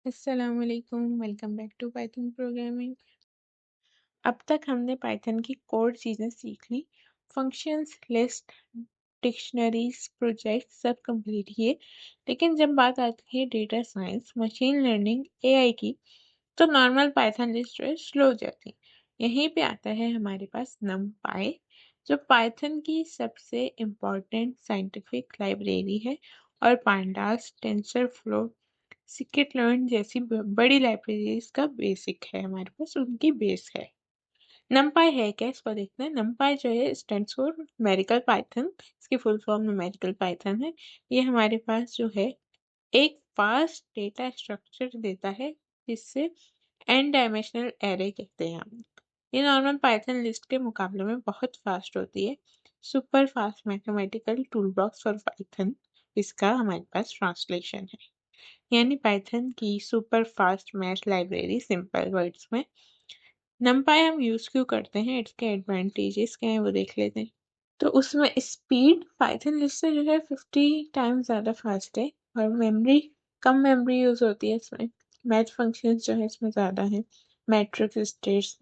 अस्सलामुअलैकुम, welcome back to Python programming. अब तक हमने पाइथन की कोर चीज़ें सीख ली। फंक्शंस, लिस्ट, डिक्शनरीज, प्रोजेक्ट सब कंप्लीट किए। लेकिन जब बात आती है data science, machine learning, AI की, तो नॉर्मल पाइथन लिस्ट जो है स्लो हो जाती है। यहीं पे आता है हमारे पास numpy, जो पाइथन की सबसे इम्पोर्टेंट साइंटिफिक लाइब्रेरी है और पांडास, टेंसरफ्लो, सिकिट लर्न जैसी बड़ी लाइब्रेरीज का बेसिक है, हमारे पास उनकी बेस है। numpy है क्या, इसको देखते हैं। numpy जो है स्टैंड्स फॉर न्यूमेरिकल पाइथन, इसकी फुल फॉर्म न्यूमेरिकल पाइथन है। ये हमारे पास जो है एक फास्ट डेटा स्ट्रक्चर देता है, जिससे एन डायमेंशनल एरे कहते हैं हम। ये नॉर्मल पाइथन लिस्ट के मुकाबले में बहुत फास्ट होती है। Super fast mathematical toolbox for Python इसका हमारे पास ट्रांसलेशन है, यानी पाइथन की super fast math library simple words में। numpy हम यूज क्यों करते हैं, इसके एडवांटेजेस क्या हैं वो देख लेते हैं। तो उसमें स्पीड पाइथन लिस्ट से जो है 50 टाइम्स ज़्यादा फास्ट है, और मेमोरी कम मेमोरी यूज होती है इसमें। मैथ फंक्शंस जो है इसमें ज़्यादा है। मैट्रिक्स, स्टेट्स,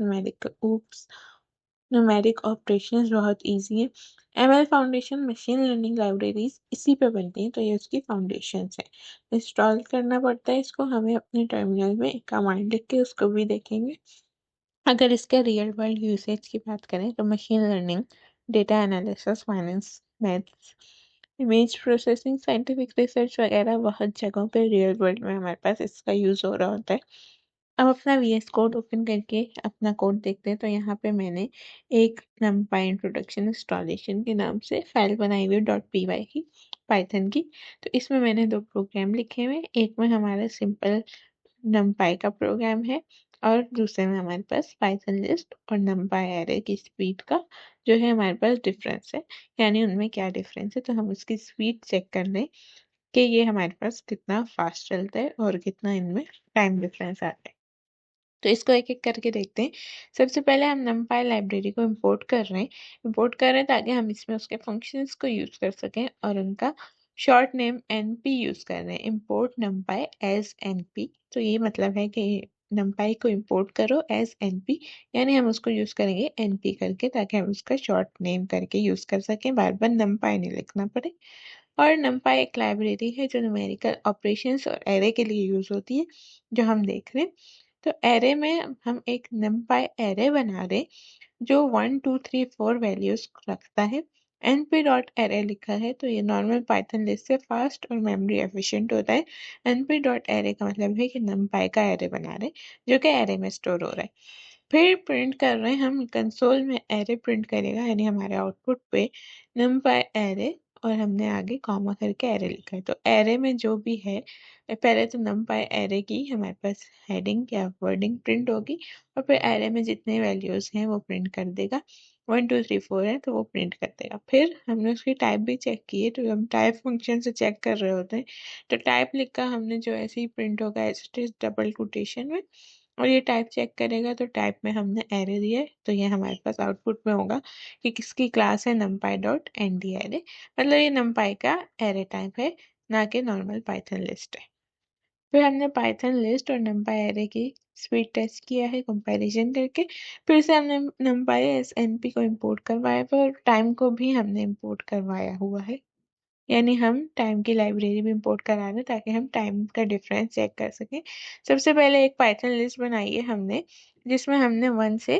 न्यूमेरिक ऑपरेशंस बहुत इजी है। ML foundation machine learning libraries इसी पे बनती हैं, तो ये उसकी फाउंडेशंस है। इंस्टॉल करना पड़ता है इसको हमें अपने टर्मिनल में, कमांड लिख के उसको भी देखेंगे। अगर इसके रियल वर्ल्ड यूसेज की बात करें तो machine learning, data analysis, finance, maths, image processing, scientific research वगैरह बहुत जगहों पे रियल वर्ल्ड में हमारे पास इसका यूज़ हो रहा होता है। अब अपना वीएस कोड ओपन करके अपना कोड देखते हैं, तो यहाँ पे मैंने एक numpy इंट्रोडक्शन इंस्टॉलेशन के नाम से फाइल बनाई हुई .py की, पाइथन की। तो इसमें मैंने दो प्रोग्राम लिखे हुए, एक में हमारा सिंपल numpy का प्रोग्राम है, और दूसरे में हमारे पास पाइथन लिस्ट और numpy एरे की स्पीड का जो है हमारे पास डिफरेंस है, यानी उनमें क्या डिफरेंस है। तो हम उसकी स्पीड चेक कर लें कि ये हमारे पास कितना फास्ट चलता है और कितना इनमें टाइम डिफरेंस आता है। तो इसको एक एक करके देखते हैं। सबसे पहले हम numpy लाइब्रेरी को इंपोर्ट कर रहे हैं ताकि हम इसमें उसके फंक्शंस को यूज कर सकें, और उनका शॉर्ट नेम np यूज कर रहे हैं, इंपोर्ट numpy एज np। तो ये मतलब है कि numpy को इंपोर्ट करो एज np, यानी हम उसको यूज करेंगे np करके, ताकि हम उसका शॉर्ट नेम करके यूज कर सकें, बार बार numpy नहीं लिखना पड़े। और numpy एक लाइब्रेरी है जो न्यूमेरिकल ऑपरेशंस और एरे के लिए यूज होती है, जो हम देख रहे हैं। तो एरे में हम एक numpy एरे बना रहे जो 1 2 3 4 वैल्यूज रखता है। np.array लिखा है, तो ये नॉर्मल पाइथन लिस्ट से फास्ट और मेमोरी एफिशिएंट होता है। np.array का मतलब है कि numpy का एरे बना रहे जो कि एरे में स्टोर हो रहा है। फिर प्रिंट कर रहे हैं हम, कंसोल में एरे प्रिंट करेगा, यानी हमारे आउटपुट पे numpy एरे, और हमने आगे कॉमा करके एरे लिखा है। तो एरे में जो भी है, पहले तो numpy एरे की हमारे पास हेडिंग या वर्डिंग प्रिंट होगी, और फिर एरे में जितने वैल्यूज हैं वो प्रिंट कर देगा। 1 2 3 4 है तो वो प्रिंट कर देगा। फिर हमने उसकी टाइप भी चेक की है, तो हम टाइप फंक्शन से चेक कर रहे होते हैं। तो टाइप लिखा हमने जो ऐसे ही प्रिंट होगा as it is double quotation में, और ये टाइप चेक करेगा। तो टाइप में हमने एरे दिया है, तो ये हमारे पास आउटपुट में होगा कि किसकी क्लास है numpy.nd एरे, मतलब ये numpy का एरे टाइप है, ना कि नॉर्मल पाइथन लिस्ट है। फिर हमने पाइथन लिस्ट और numpy एरे की स्पीड टेस्ट किया है कंपैरिजन करके। फिर से हमने numpy एस np को इंपोर्ट करवाया है, और टाइम को भी हमने इंपोर्ट करवाया हुआ है, यानी हम टाइम की लाइब्रेरी भी इंपोर्ट करा रहे हैं ताकि हम टाइम का डिफरेंस चेक कर सकें। सबसे पहले एक पाइथन लिस्ट बनाई है हमने, जिसमें हमने 1 से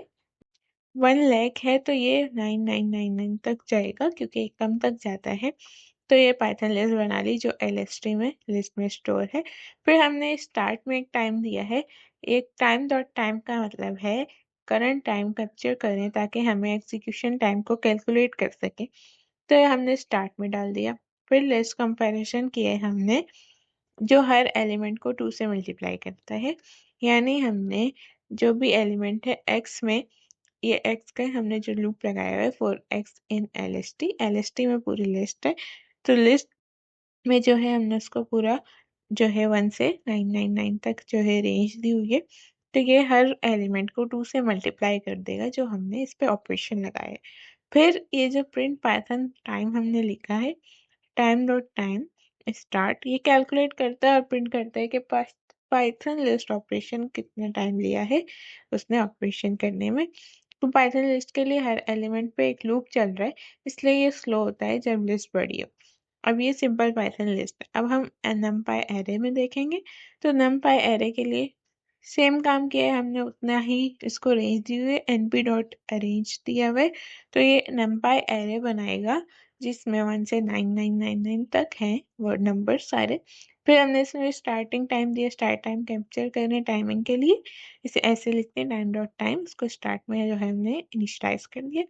1 लाख है, तो ये 9999 तक जाएगा क्योंकि कम तक जाता है। तो ये पाइथन लिस्ट बना ली जो एलएसटी में लिस्ट में स्टोर है। फिर हमने स्टार्ट में एक टाइम दिया है, एक टाइम का मतलब है करंट टाइम कैप्चर करें ताकि हमें एग्जीक्यूशन टाइम को कैलकुलेट कर सके, तो ये हमने स्टार्ट में डाल दिया। फिर लिस्ट कंपैरिजन किए हमने, जो हर एलिमेंट को 2 से मल्टीप्लाई करता है, यानी हमने जो भी एलिमेंट है x में, ये x का हमने जो लूप लगाया है फॉर x इन एलएसटी में पूरी लिस्ट है। तो लिस्ट में जो है हमने उसको पूरा जो है 1 से 999 तक जो है रेंज दी हुई है। तो ये हर एलिमेंट को 2 से मल्टीप्लाई कर देगा जो हमने इस पे ऑपरेशन लगाया है। फिर ये जो प्रिंट पाइथन टाइम हमने लिखा है, टाइम स्टार्ट, ये कैलकुलेट करता है और प्रिंट करता है कि पाइथन लिस्ट ऑपरेशन कितना टाइम लिया है उसने ऑपरेशन करने में। तो पाइथन लिस्ट के लिए हर एलिमेंट पे एक लूप चल रहा है, इसलिए ये स्लो होता है जब लिस्ट बड़ी हो। अब ये सिंपल पाइथन लिस्ट है। अब हम numpy एरे में देखेंगे तो numpy एरे के लिए सेम काम किया है हमने, उतना ही इसको रेंज दी हुई है, np डॉट अरेंज दिया हुआ है। तो ये numpy एरे बनाएगा जिसमें 1 से 9999 तक हैं वर्ड नंबर सारे। फिर हमने इसमें स्टार्टिंग टाइम दिया, स्टार्ट टाइम कैप्चर करने टाइमिंग के लिए इसे ऐसे लिखते हैं टाइम डॉट टाइम, उसको स्टार्ट में जो है हमने इनिशियलाइज कर दिया।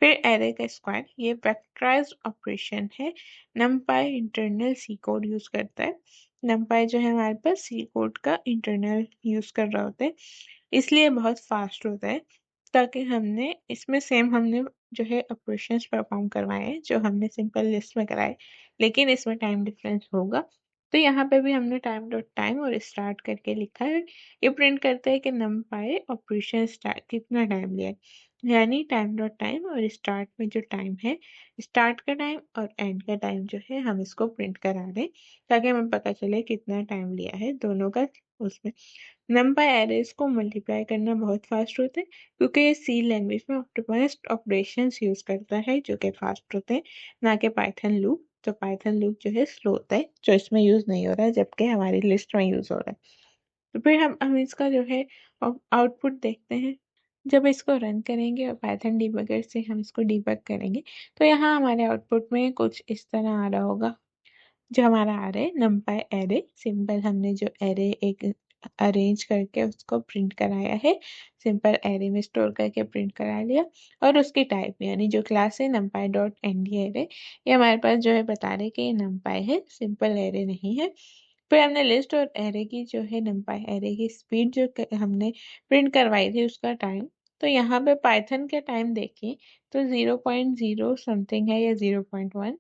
फिर एरे का स्क्वायर, ये वेक्टराइज्ड ऑपरेशन है। numpy internal C code use करता है। numpy जो है हमारे पास सी कोड का इंटरनल यूज कर रहा होता है, इसलिए बहुत फास्ट होता है। ताकि हमने इसमें सेम हमने जो है ऑपरेशंस परफॉर्म करवाए हैं जो हमने सिंपल लिस्ट में कराए, लेकिन इसमें टाइम डिफरेंस होगा। तो यहाँ पे भी हमने टाइम डॉट टाइम और स्टार्ट करके लिखा है। ये प्रिंट करता है कि numpy ऑपरेशन स्टार्ट कितना टाइम लिया है, यानी टाइम डॉट टाइम और स्टार्ट में जो टाइम है, स्टार्ट का टाइम और एंड का टाइम जो है हम इसको प्रिंट करा रहे हैं ताकि हमें पता चले कितना टाइम लिया है दोनों का उसमें। numpy एरेज को मल्टीप्लाई करना बहुत फास्ट होता है क्योंकि ये सी लैंग्वेज में ऑप्टिमाइज्ड ऑपरेशंस यूज करता है जो कि फास्ट होते हैं, ना कि पाइथन लूप। तो पाइथन लूप जो है स्लो होता है, जो इसमें यूज नहीं हो रहा है जबकि हमारी लिस्ट में यूज हो रहा है। तो फिर हम इसका जो है आउटपुट देखते हैं। जब इसको रन करेंगे और पाइथन डिबगर से हम इसको डिबग करेंगे तो यहाँ हमारे आउटपुट में कुछ इस तरह आ रहा होगा। जो हमारा आ रहा है numpy एरे, सिंपल हमने जो एरे एक अरेंज करके उसको प्रिंट कराया है, सिंपल एरे में स्टोर करके प्रिंट करा लिया। और उसकी टाइप यानी जो क्लास है numpy डॉट nd एरे, ये हमारे पास जो है बता रहे कि ये numpy है, सिंपल एरे नहीं है। फिर हमने लिस्ट और एरे की जो है numpy एरे की स्पीड जो हमने प्रिंट करवाई थी उसका टाइम। तो यहाँ पे पाइथन का टाइम देखें तो 0.0 समथिंग है या 0.1,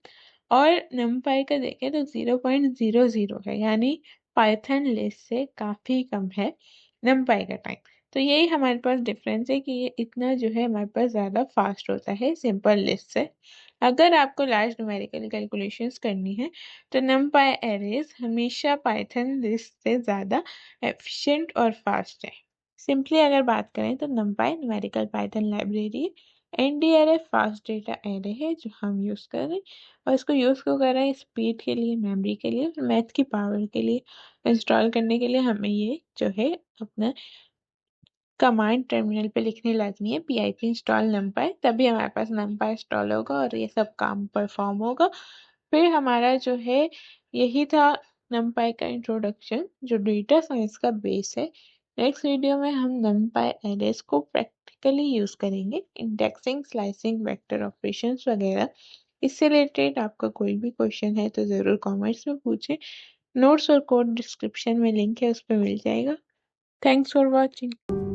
और numpy का देखें तो 0.00 है, यानी पाइथन लिस्ट से काफी कम है numpy का टाइम। तो यही हमारे पास डिफरेंस है कि ये इतना जो है हमारे पास ज्यादा फास्ट होता है सिंपल लिस्ट से। अगर आपको लार्ज न्यूमेरिकल कैलकुलेशंस करनी है तो numpy एरेज हमेशा पाइथन लिस्ट से ज़्यादा एफिशिएंट और फास्ट है। सिंपली अगर बात करें तो numpy numerical Python library nd array fast data array है जो हम यूज़ कर रहे हैं। और इसको यूज़ क्यों कर रहे हैं? स्पीड के लिए, मेमोरी के लिए, मैथ की पावर के लिए, इंस्टॉल करने के लिए हमें ये जो है अपना कमांड टर्मिनल पे लिखने लगनी है pip इंस्टॉल numpy, तभी हमारे पास numpy इंस्टॉल होगा और ये सब काम परफॉर्म होगा। फिर हमारा जो है यही था numpy का इंट्रोडक्शन जो डेटा साइंस का बेस है। नेक्स्ट वीडियो में हम numpy एरेज को प्रैक्टिकली यूज करेंगे, इंडेक्सिंग, स्लाइसिंग, वेक्टर ऑपरेशंस वगैरह। इससे रिलेटेड आपका कोई भी क्वेश्चन है तो ज़रूर कमेंट्स में पूछें। नोट्स और कोड डिस्क्रिप्शन में लिंक है, उस पर मिल जाएगा। Thanks for watching.